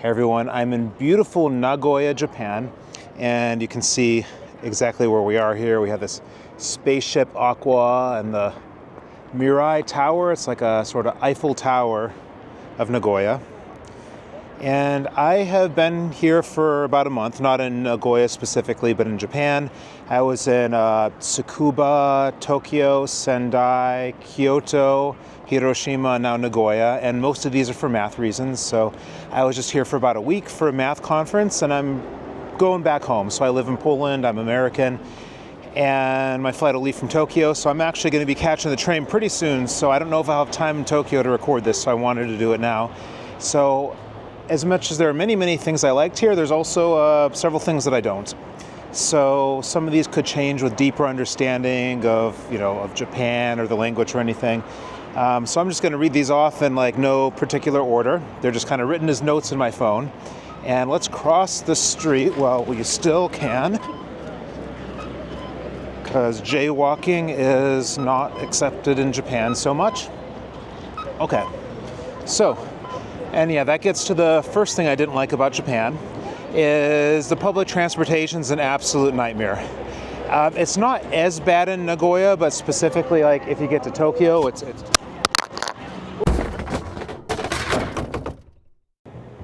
Hey everyone, I'm in beautiful Nagoya, Japan, and you can see exactly where we are here. We have this spaceship Aqua and the Mirai Tower. It's like a sort of Eiffel Tower of Nagoya. And I have been here for about a month, not in Nagoya specifically, but in Japan. I was in Tsukuba, Tokyo, Sendai, Kyoto, Hiroshima, and now Nagoya, and most of these are for math reasons. So I was just here for about a week for a math conference, and I'm going back home. So I live in Poland, I'm American, and my flight will leave from Tokyo, so I'm actually going to be catching the train pretty soon. So I don't know if I'll have time in Tokyo to record this, so I wanted to do it now. So as much as there are many things I liked here, there's also several things that I don't. So some of these could change with deeper understanding of Japan or the language or anything. So I'm just going to read these off in no particular order. They're just kind of written as notes in my phone. And let's cross the street while we still can, because jaywalking is not accepted in Japan so much. Okay, so. And yeah, that gets to the first thing I didn't like about Japan, is the public transportation's an absolute nightmare. It's not as bad in Nagoya, but specifically if you get to Tokyo, it's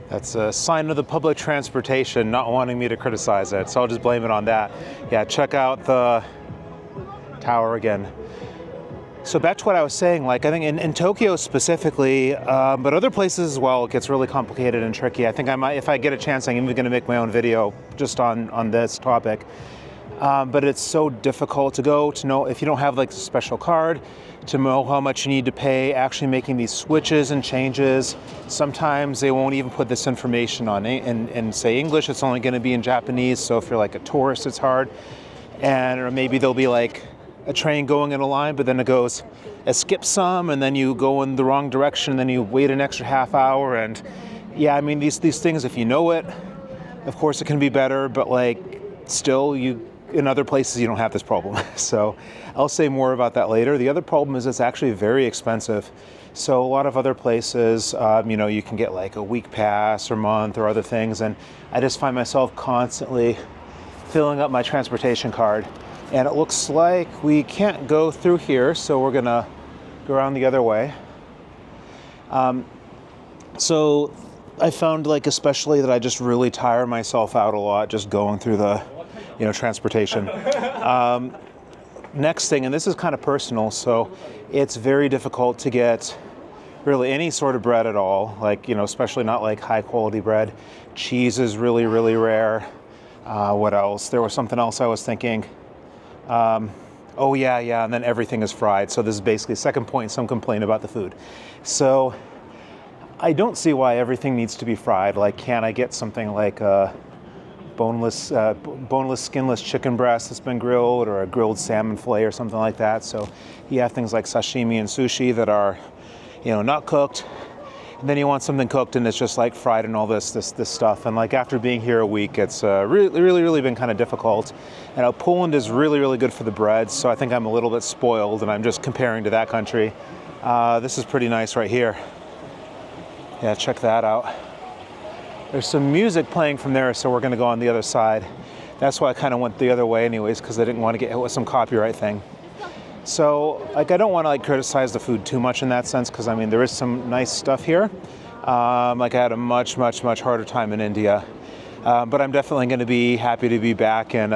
that's a sign of the public transportation not wanting me to criticize it, so I'll just blame it on that. Yeah, check out the tower again. So back to what I was saying, I think in Tokyo specifically, but other places as well, it gets really complicated and tricky. I think I might, if I get a chance, I'm even going to make my own video just on this topic. But it's so difficult to know if you don't have a special card, to know how much you need to pay actually making these switches and changes. Sometimes they won't even put this information on it in say English. It's only going to be in Japanese. So if you're a tourist, it's hard. Or maybe there'll be a train going in a line, but then it skips some, and then you go in the wrong direction, and then you wait an extra half hour. And yeah, I mean, these things, if you know it, of course it can be better, but still, in other places you don't have this problem. So I'll say more about that later. The other problem is it's actually very expensive. So a lot of other places, you can get a week pass or month or other things, and I just find myself constantly filling up my transportation card. And it looks like we can't go through here, so we're gonna go around the other way. So I found especially that I just really tire myself out a lot just going through the transportation. Next thing, and this is kind of personal, so it's very difficult to get really any sort of bread at all, especially not high quality bread. Cheese is really rare. What else? There was something else I was thinking. And then everything is fried. So this is basically second point, some complaint about the food. So I don't see why everything needs to be fried. Can I get something a boneless, skinless chicken breast that's been grilled, or a grilled salmon fillet or something like that? So you have things like sashimi and sushi that are, not cooked. And then you want something cooked and it's just fried and all this stuff. And after being here a week, it's really been kind of difficult. And Poland is really good for the bread, so I think I'm a little bit spoiled, and I'm just comparing to that country. This is pretty nice right here. Yeah, check that out. There's some music playing from there, so we're going to go on the other side. That's why I kind of went the other way anyways, because I didn't want to get hit with some copyright thing. So, I don't want to criticize the food too much in that sense, because there is some nice stuff here. I had a much harder time in India, but I'm definitely going to be happy to be back in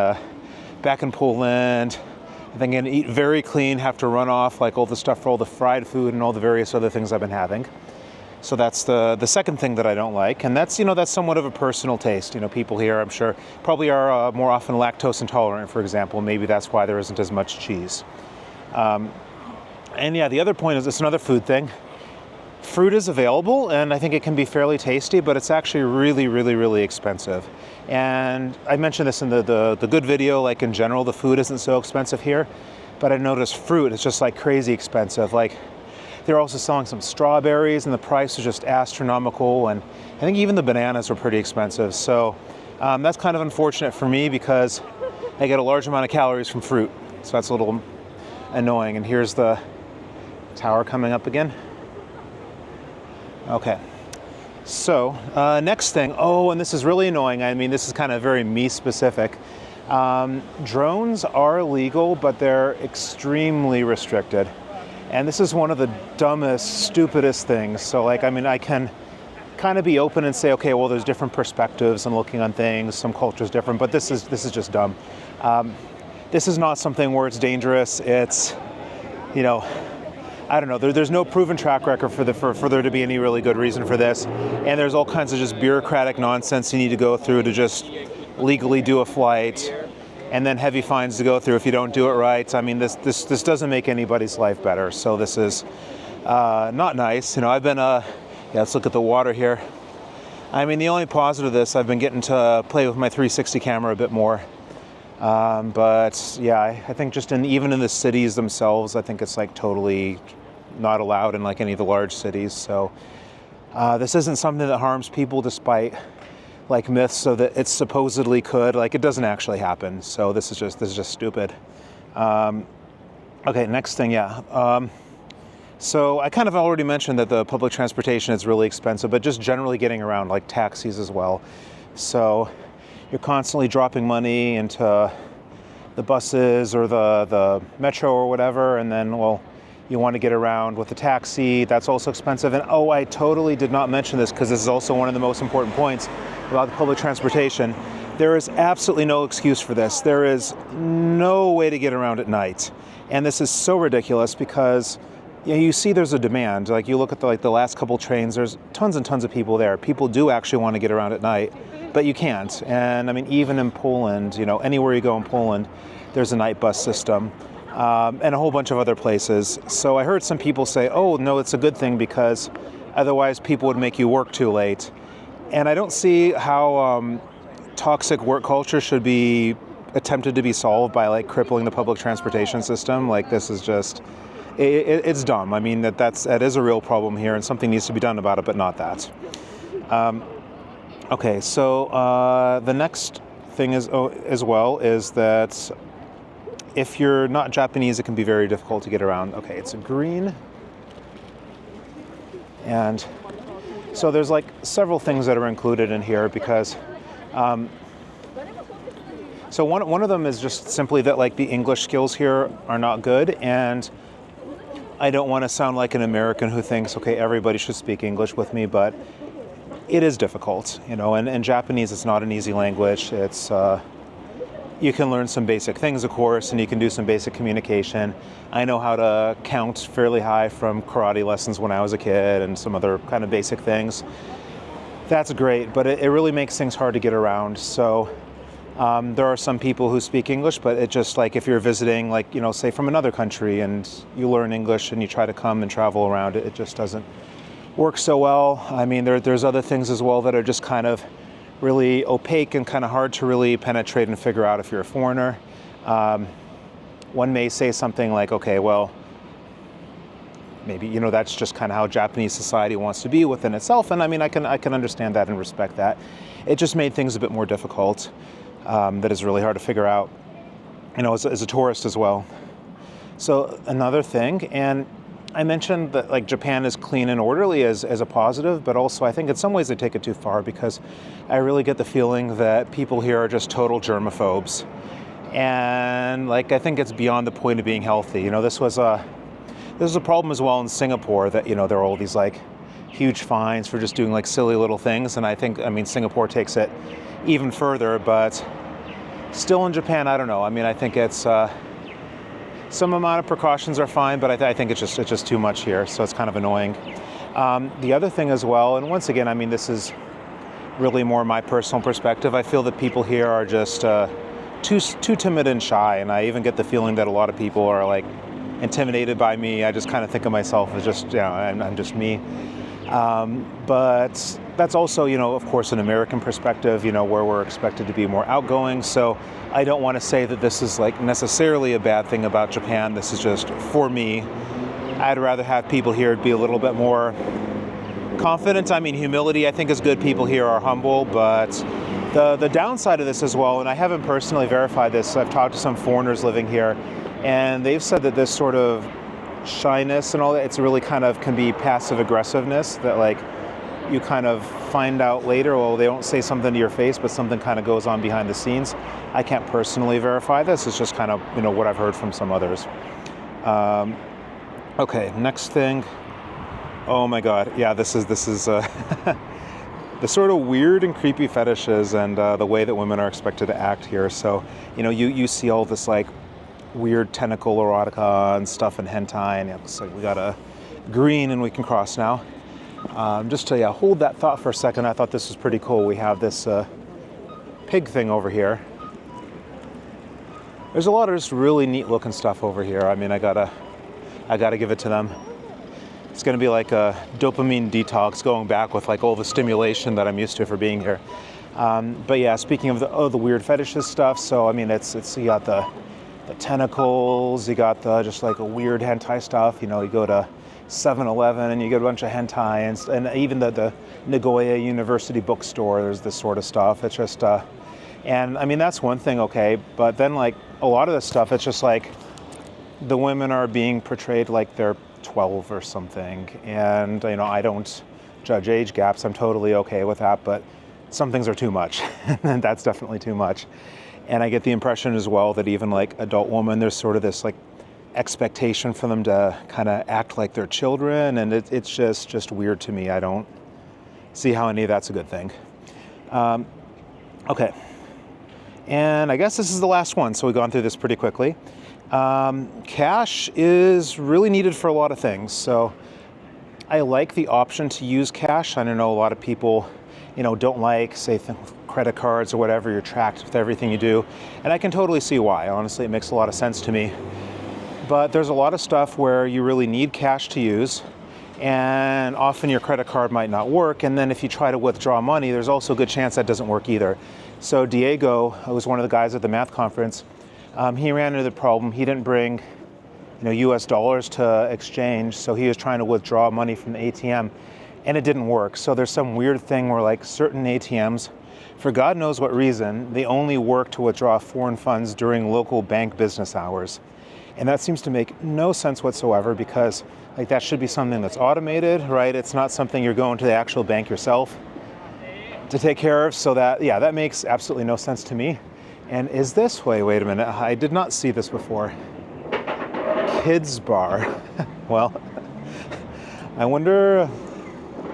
Poland. I think I'm going to eat very clean, have to run off all the stuff for all the fried food and all the various other things I've been having. So that's the second thing that I don't like, and that's that's somewhat of a personal taste. People here, I'm sure, probably are more often lactose intolerant, for example. Maybe that's why there isn't as much cheese. And yeah, the other point is it's another food thing. Fruit is available, and I think it can be fairly tasty, but it's actually really expensive. And I mentioned this in the good video, in general, the food isn't so expensive here, but I noticed fruit is just crazy expensive. They're also selling some strawberries, and the price is just astronomical, and I think even the bananas were pretty expensive. So that's kind of unfortunate for me, because I get a large amount of calories from fruit, so that's a little annoying. And here's the tower coming up again. Okay, So, next thing, and this is really annoying. I mean, this is kind of very me specific. Drones are legal, but they're extremely restricted. And this is one of the dumbest, stupidest things. So, like, I mean, I can kind of be open and say, okay, well, there's different perspectives and looking on things. Some culture's different, but this is just dumb. This is not something where it's dangerous. It's, I don't know. There's no proven track record for there to be any really good reason for this, and there's all kinds of just bureaucratic nonsense you need to go through to just legally do a flight, and then heavy fines to go through if you don't do it right. I mean, this doesn't make anybody's life better. So this is not nice. I've been let's look at the water here. I mean, the only positive of this, I've been getting to play with my 360 camera a bit more. But yeah, I think just even in the cities themselves, I think it's like totally not allowed in like any of the large cities. So this isn't something that harms people, despite like myths so that it supposedly could. Like, it doesn't actually happen. So this is just stupid. Okay, next thing, yeah. So I kind of already mentioned that the public transportation is really expensive, but just generally getting around, like taxis as well. So you're constantly dropping money into the buses or the metro or whatever, and then, well, you want to get around with the taxi. That's also expensive. And I totally did not mention this, because this is also one of the most important points about the public transportation. There is absolutely no excuse for this. There is no way to get around at night. And this is so ridiculous, because you see there's a demand. Like, you look at the last couple trains, there's tons and tons of people there. People do actually want to get around at night, but you can't. And I mean, even in Poland, anywhere you go in Poland, there's a night bus system, and a whole bunch of other places. So I heard some people say, oh, no, it's a good thing, because otherwise people would make you work too late. And I don't see how toxic work culture should be attempted to be solved by like crippling the public transportation system. Like, this is just, it's dumb. I mean, that is a real problem here, and something needs to be done about it, but not that. Okay, so the next thing is as well is that if you're not Japanese, it can be very difficult to get around. Okay, it's a green. And so there's like several things that are included in here, because so one of them is just simply that like the English skills here are not good. And I don't want to sound like an American who thinks, okay, everybody should speak English with me, but it is difficult, and Japanese is not an easy language. It's you can learn some basic things, of course, and you can do some basic communication. I know how to count fairly high from karate lessons when I was a kid, and some other kind of basic things. That's great, but it really makes things hard to get around. So there are some people who speak English, but it just, like, if you're visiting, like, say from another country, and you learn English and you try to come and travel around, it just doesn't work so well. I mean, there's other things as well that are just kind of really opaque and kind of hard to really penetrate and figure out if you're a foreigner. One may say something like, okay, well, maybe, that's just kind of how Japanese society wants to be within itself. And I mean, I can understand that and respect that. It just made things a bit more difficult. That is really hard to figure out, as a tourist as well. So another thing, and I mentioned that like Japan is clean and orderly as a positive, but also I think in some ways they take it too far, because I really get the feeling that people here are just total germaphobes. And like, I think it's beyond the point of being healthy. This was a problem as well in Singapore, that, there are all these like huge fines for just doing like silly little things. And I mean, Singapore takes it even further, but still in Japan, I don't know. I mean, I think it's, some amount of precautions are fine, but I think it's just too much here, so it's kind of annoying. The other thing as well, and once again, I mean, this is really more my personal perspective. I feel that people here are just too timid and shy, and I even get the feeling that a lot of people are like intimidated by me. I just kind of think of myself as just, I'm just me. But that's also, of course, an American perspective, where we're expected to be more outgoing. So I don't want to say that this is like necessarily a bad thing about Japan. This is just, for me, I'd rather have people here be a little bit more confident. I mean, humility, I think, is good. People here are humble, but the downside of this as well, and I haven't personally verified this, I've talked to some foreigners living here, and they've said that this sort of shyness and all that, it's really kind of can be passive aggressiveness, that like you kind of find out later, well, they don't say something to your face, but something kind of goes on behind the scenes. I can't personally verify this. It's just kind of, what I've heard from some others. Okay, next thing. Oh my God. Yeah, this is the sort of weird and creepy fetishes and the way that women are expected to act here. So, you see all this like weird tentacle erotica and stuff in hentai, and it looks like we got a green and we can cross now. Just to hold that thought for a second, I thought this was pretty cool. We have this pig thing over here. There's a lot of just really neat looking stuff over here. I mean, I gotta give it to them. It's gonna be like a dopamine detox going back with like all the stimulation that I'm used to for being here. But yeah, speaking of the weird fetishes stuff, so I mean, it's you got the tentacles, you got the just like a weird hentai stuff. You go to 7-Eleven and you get a bunch of hentai, and even the Nagoya University bookstore, there's this sort of stuff. It's just, and I mean, that's one thing, okay, but then like a lot of this stuff, it's just like the women are being portrayed like they're 12 or something, and I don't judge age gaps. I'm totally okay with that, but some things are too much, and that's definitely too much. And I get the impression as well that even like adult women, there's sort of this like expectation for them to kind of act like they're children, and it's just weird to me. I don't see how any of that's a good thing. Okay, and I guess this is the last one, so we've gone through this pretty quickly. Cash is really needed for a lot of things, so I like the option to use cash. I don't know, a lot of people don't like, say, credit cards or whatever. You're tracked with everything you do, and I can totally see why. Honestly, it makes a lot of sense to me. But there's a lot of stuff where you really need cash to use, and often your credit card might not work, and then if you try to withdraw money, there's also a good chance that doesn't work either. So Diego, who was one of the guys at the math conference, he ran into the problem. He didn't bring US dollars to exchange, so he was trying to withdraw money from the ATM, and it didn't work. So there's some weird thing where like certain ATMs, for God knows what reason, they only work to withdraw foreign funds during local bank business hours. And that seems to make no sense whatsoever, because like that should be something that's automated, right? It's not something you're going to the actual bank yourself to take care of. So that makes absolutely no sense to me. And is this, wait a minute, I did not see this before. Kids bar. Well, I wonder,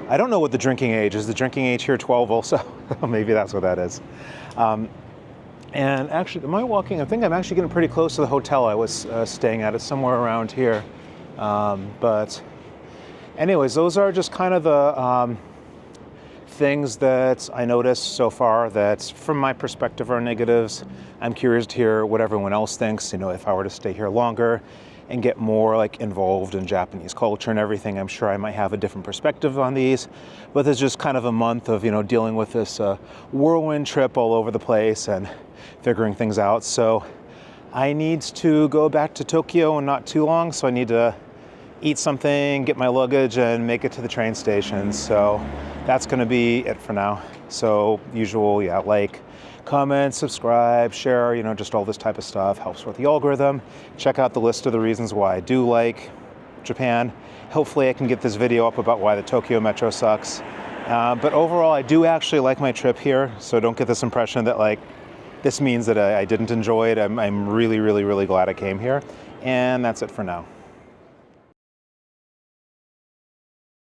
I don't know what the drinking age is. The drinking age here 12 also? Maybe that's what that is. And actually, am I walking? I think I'm actually getting pretty close to the hotel I was staying at. It's somewhere around here. But anyways, those are just kind of the things that I noticed so far that from my perspective are negatives. I'm curious to hear what everyone else thinks. If I were to stay here longer and get more like involved in Japanese culture and everything, I'm sure I might have a different perspective on these. But there's just kind of a month of dealing with this whirlwind trip all over the place and figuring things out. So I need to go back to Tokyo in not too long, so I need to eat something, get my luggage, and make it to the train station. So that's going to be it for now. So usual, like, comment, subscribe, share, just all this type of stuff helps with the algorithm. Check out the list of the reasons why I do like Japan. Hopefully I can get this video up about why the Tokyo Metro sucks. But overall, I do actually like my trip here, so don't get this impression that like this means that I didn't enjoy it. I'm really, really, really glad I came here. And that's it for now.